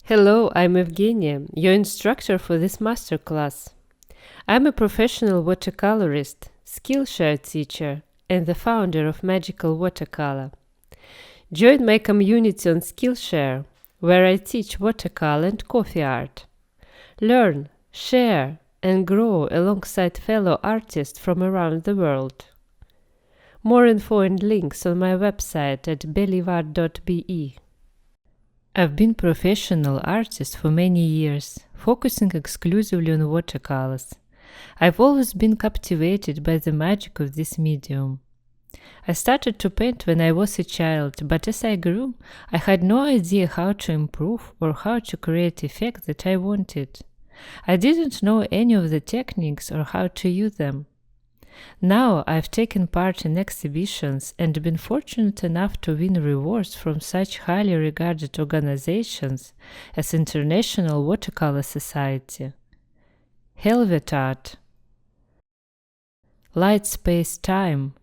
Hello, I'm Evgenia, your instructor for this masterclass. I'm a professional watercolorist, Skillshare teacher, and the founder of Magical Watercolor. Join my community on Skillshare, where I teach watercolor and coffee art. Learn, share, and grow alongside fellow artists from around the world. More info and links on my website at belivar.be. I've been professional artist for many years, focusing exclusively on watercolors. I've always been captivated by the magic of this medium. I started to paint when I was a child, but as I grew, I had no idea how to improve or how to create effect that I wanted. I didn't know any of the techniques or how to use them. Now I've taken part in exhibitions and been fortunate enough to win rewards from such highly regarded organizations as International Watercolor Society, Helvet Art, Light Space Time,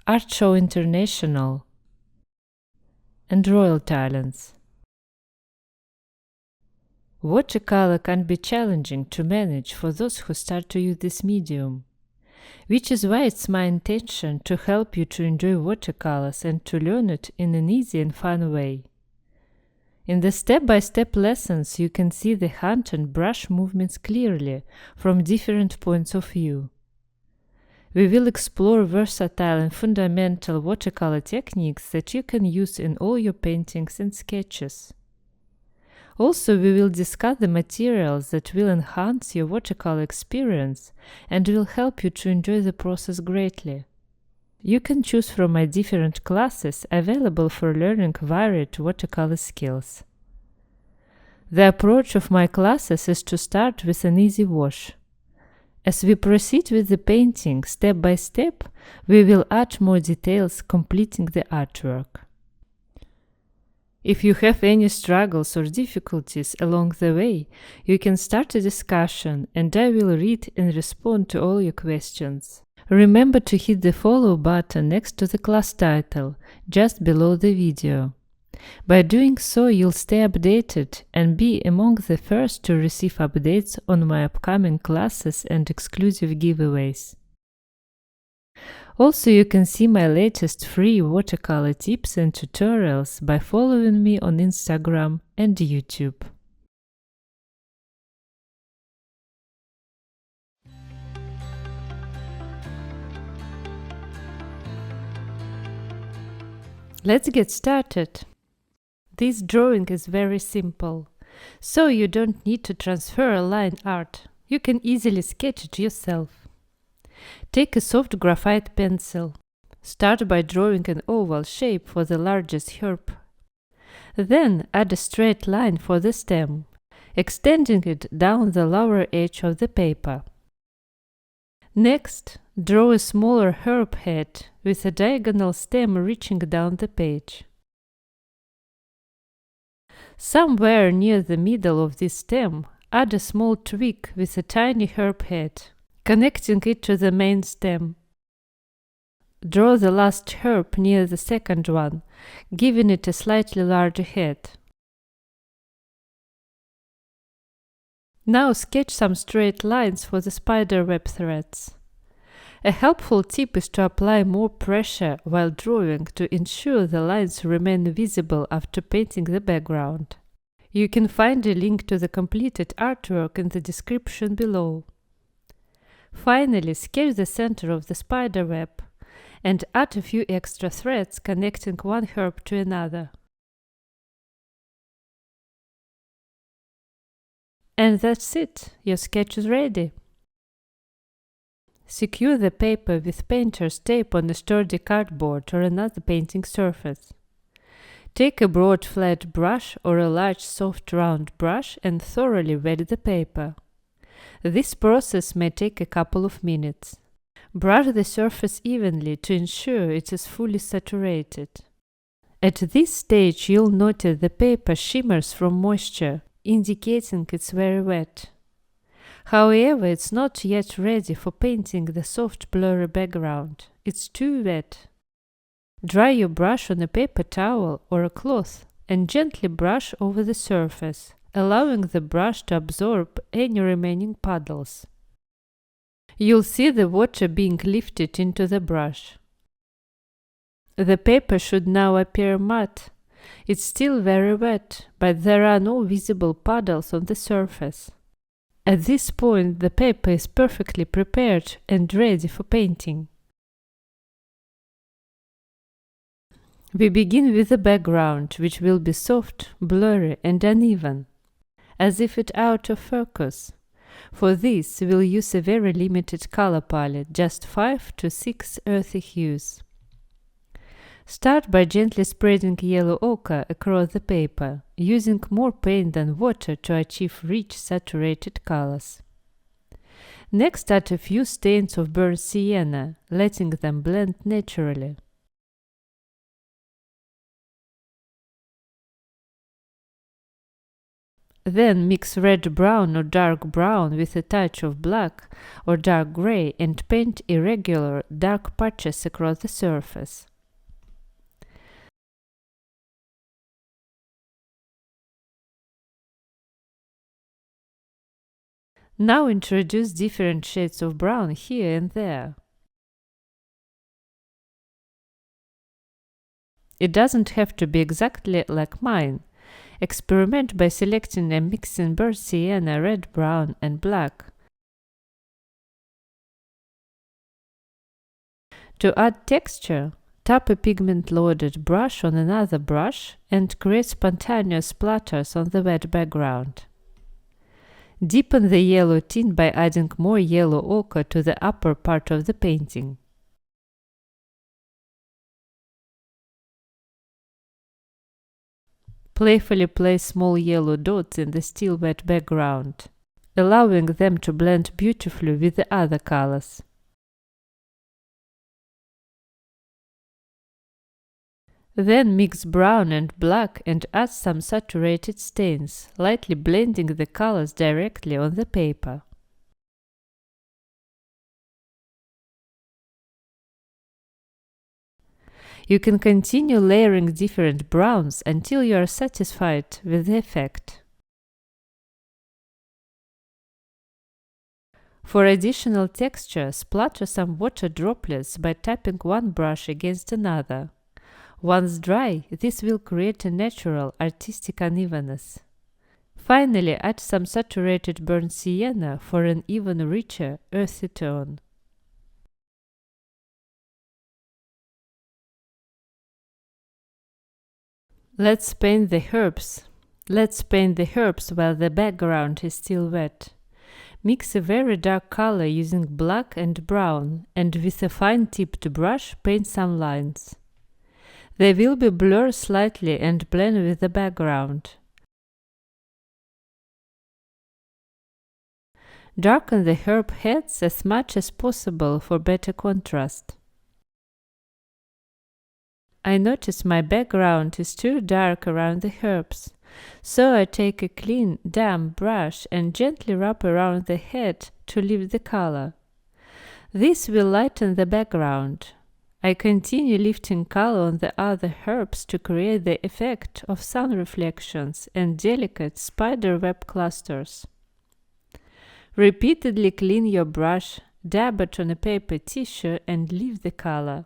Art Show International, and Royal Talents. Watercolor can be challenging to manage for those who start to use this medium, which is why it's my intention to help you to enjoy watercolors and to learn it in an easy and fun way. In the step-by-step lessons, you can see the hand and brush movements clearly from different points of view. We will explore versatile and fundamental watercolor techniques that you can use in all your paintings and sketches. Also, we will discuss the materials that will enhance your watercolor experience and will help you to enjoy the process greatly. You can choose from my different classes available for learning varied watercolor skills. The approach of my classes is to start with an easy wash. As we proceed with the painting step by step, we will add more details, completing the artwork. If you have any struggles or difficulties along the way, you can start a discussion and I will read and respond to all your questions. Remember to hit the follow button next to the class title, just below the video. By doing so, you'll stay updated and be among the first to receive updates on my upcoming classes and exclusive giveaways. Also, you can see my latest free watercolor tips and tutorials by following me on Instagram and YouTube. Let's get started. This drawing is very simple, so you don't need to transfer a line art. You can easily sketch it yourself. Take a soft graphite pencil. Start by drawing an oval shape for the largest herb. Then add a straight line for the stem, extending it down the lower edge of the paper. Next, draw a smaller herb head with a diagonal stem reaching down the page. Somewhere near the middle of this stem, add a small twig with a tiny herb head, connecting it to the main stem. Draw the last herb near the second one, giving it a slightly larger head. Now sketch some straight lines for the spiderweb threads. A helpful tip is to apply more pressure while drawing to ensure the lines remain visible after painting the background. You can find a link to the completed artwork in the description below. Finally, sketch the center of the spiderweb and add a few extra threads connecting one herb to another. And that's it, your sketch is ready. Secure the paper with painter's tape on a sturdy cardboard or another painting surface. Take a broad flat brush or a large soft round brush and thoroughly wet the paper. This process may take a couple of minutes. Brush the surface evenly to ensure it is fully saturated. At this stage, you'll notice the paper shimmers from moisture, indicating it's very wet. However, it's not yet ready for painting the soft blurry background. It's too wet. Dry your brush on a paper towel or a cloth and gently brush over the surface, allowing the brush to absorb any remaining puddles. You'll see the water being lifted into the brush. The paper should now appear matte. It's still very wet, but there are no visible puddles on the surface. At this point, the paper is perfectly prepared and ready for painting. We begin with the background, which will be soft, blurry, and uneven, as if it out of focus. For this, we'll use a very limited color palette, just 5 to 6 earthy hues. Start by gently spreading yellow ochre across the paper, using more paint than water to achieve rich, saturated colors. Next, add a few stains of burnt sienna, letting them blend naturally. Then mix red-brown or dark brown with a touch of black or dark gray and paint irregular, dark patches across the surface. Now introduce different shades of brown here and there. It doesn't have to be exactly like mine. Experiment by selecting and mixing burnt sienna, red, brown, and black. To add texture, tap a pigment-loaded brush on another brush and create spontaneous splatters on the wet background. Deepen the yellow tint by adding more yellow ochre to the upper part of the painting. Playfully place small yellow dots in the still wet background, allowing them to blend beautifully with the other colors. Then mix brown and black and add some saturated stains, lightly blending the colors directly on the paper. You can continue layering different browns until you are satisfied with the effect. For additional texture, splatter some water droplets by tapping one brush against another. Once dry, this will create a natural, artistic unevenness. Finally, add some saturated burnt sienna for an even richer, earthy tone. Let's paint the herbs. Let's paint the herbs while the background is still wet. Mix a very dark color using black and brown, and with a fine-tipped brush paint some lines. They will be blurred slightly and blend with the background. Darken the herb heads as much as possible for better contrast. I notice my background is too dark around the herbs, so I take a clean, damp brush and gently rub around the head to lift the color. This will lighten the background. I continue lifting color on the other herbs to create the effect of sun reflections and delicate spider web clusters. Repeatedly clean your brush, dab it on a paper tissue and leave the color.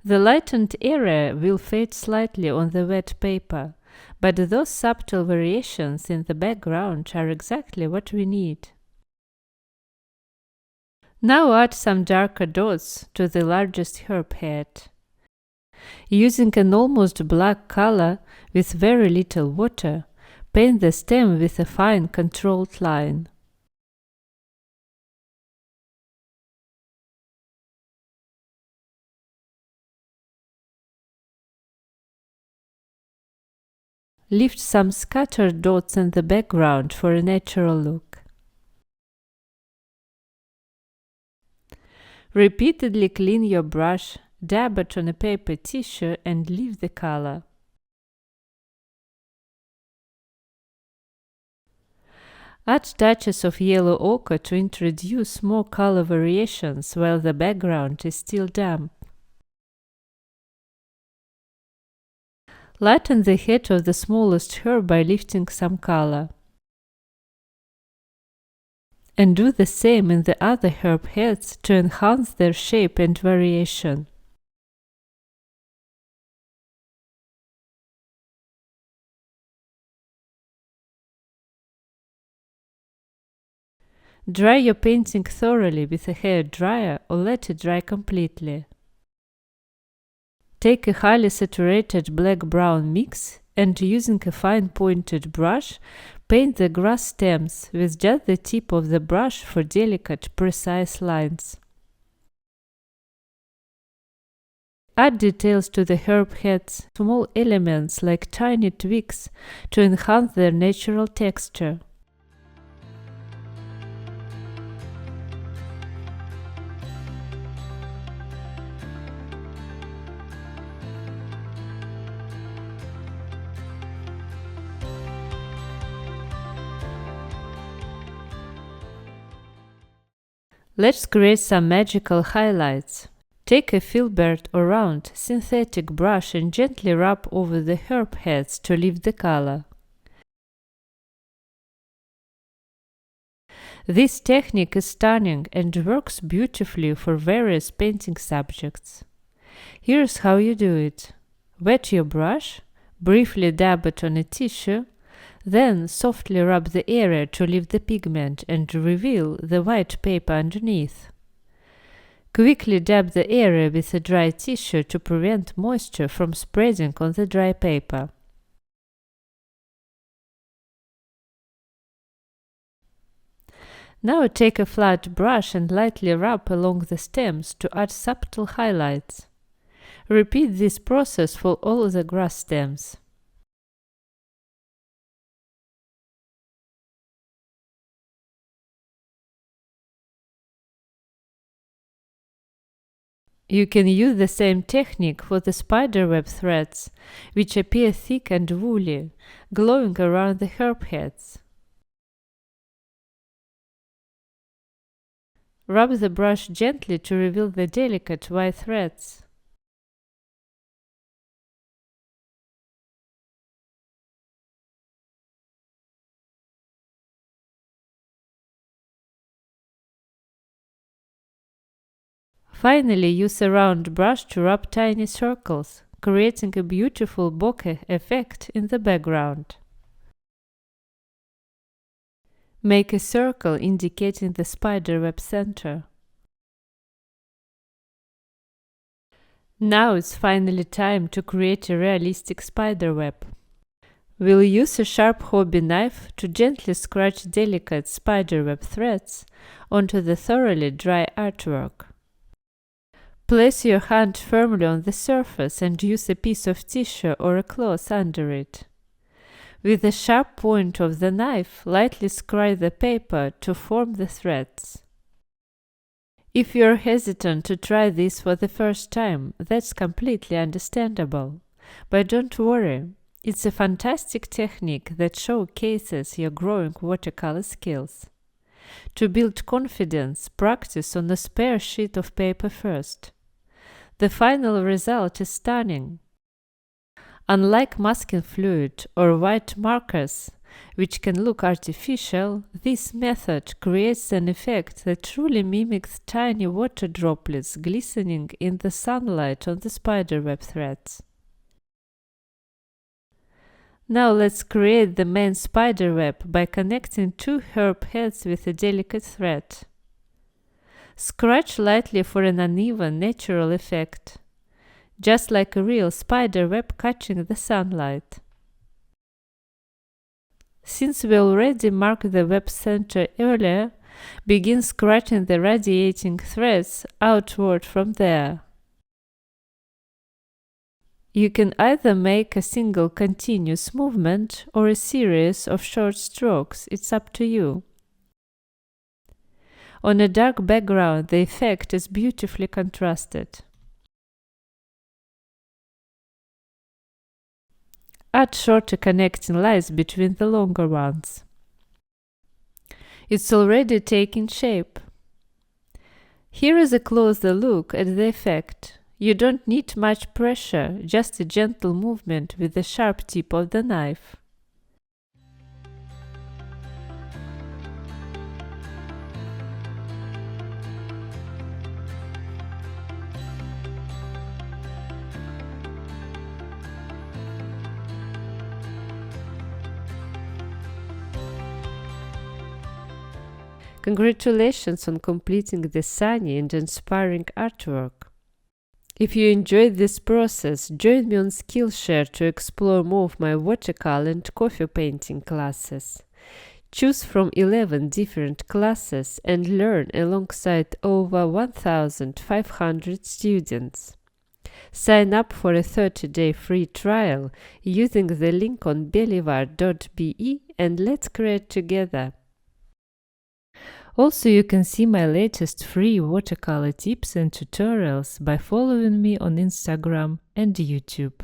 The lightened area will fade slightly on the wet paper, but those subtle variations in the background are exactly what we need. Now add some darker dots to the largest herb head. Using an almost black color with very little water, paint the stem with a fine controlled line. Lift some scattered dots in the background for a natural look. Repeatedly clean your brush, dab it on a paper tissue and leave the color. Add touches of yellow ochre to introduce more color variations while the background is still damp. Lighten the head of the smallest herb by lifting some color. And do the same in the other herb heads to enhance their shape and variation. Dry your painting thoroughly with a hair dryer or let it dry completely. Take a highly saturated black-brown mix and using a fine-pointed brush, paint the grass stems with just the tip of the brush for delicate, precise lines. Add details to the herb heads, small elements like tiny twigs to enhance their natural texture. Let's create some magical highlights. Take a filbert or round synthetic brush and gently rub over the herb heads to lift the color. This technique is stunning and works beautifully for various painting subjects. Here's how you do it. Wet your brush, briefly dab it on a tissue, then softly rub the area to lift the pigment and reveal the white paper underneath. Quickly dab the area with a dry tissue to prevent moisture from spreading on the dry paper. Now take a flat brush and lightly rub along the stems to add subtle highlights. Repeat this process for all the grass stems. You can use the same technique for the spiderweb threads, which appear thick and woolly, glowing around the herb heads. Rub the brush gently to reveal the delicate white threads. Finally, use a round brush to rub tiny circles, creating a beautiful bokeh effect in the background. Make a circle indicating the spiderweb center. Now it's finally time to create a realistic spiderweb. We'll use a sharp hobby knife to gently scratch delicate spiderweb threads onto the thoroughly dry artwork. Place your hand firmly on the surface and use a piece of tissue or a cloth under it. With the sharp point of the knife, lightly scratch the paper to form the threads. If you're hesitant to try this for the first time, that's completely understandable. But don't worry, it's a fantastic technique that showcases your growing watercolor skills. To build confidence, practice on a spare sheet of paper first. The final result is stunning. Unlike masking fluid or white markers, which can look artificial, this method creates an effect that truly mimics tiny water droplets glistening in the sunlight on the spiderweb threads. Now let's create the main spiderweb by connecting two herb heads with a delicate thread. Scratch lightly for an uneven, natural effect, just like a real spider web catching the sunlight. Since we already marked the web center earlier, begin scratching the radiating threads outward from there. You can either make a single continuous movement or a series of short strokes, it's up to you. On a dark background, the effect is beautifully contrasted. Add shorter connecting lines between the longer ones. It's already taking shape. Here is a closer look at the effect. You don't need much pressure, just a gentle movement with the sharp tip of the knife. Congratulations on completing this sunny and inspiring artwork. If you enjoyed this process, join me on Skillshare to explore more of my watercolor and coffee painting classes. Choose from 11 different classes and learn alongside over 1,500 students. Sign up for a 30-day free trial using the link on belivar.be and let's create together. Also, you can see my latest free watercolor tips and tutorials by following me on Instagram and YouTube.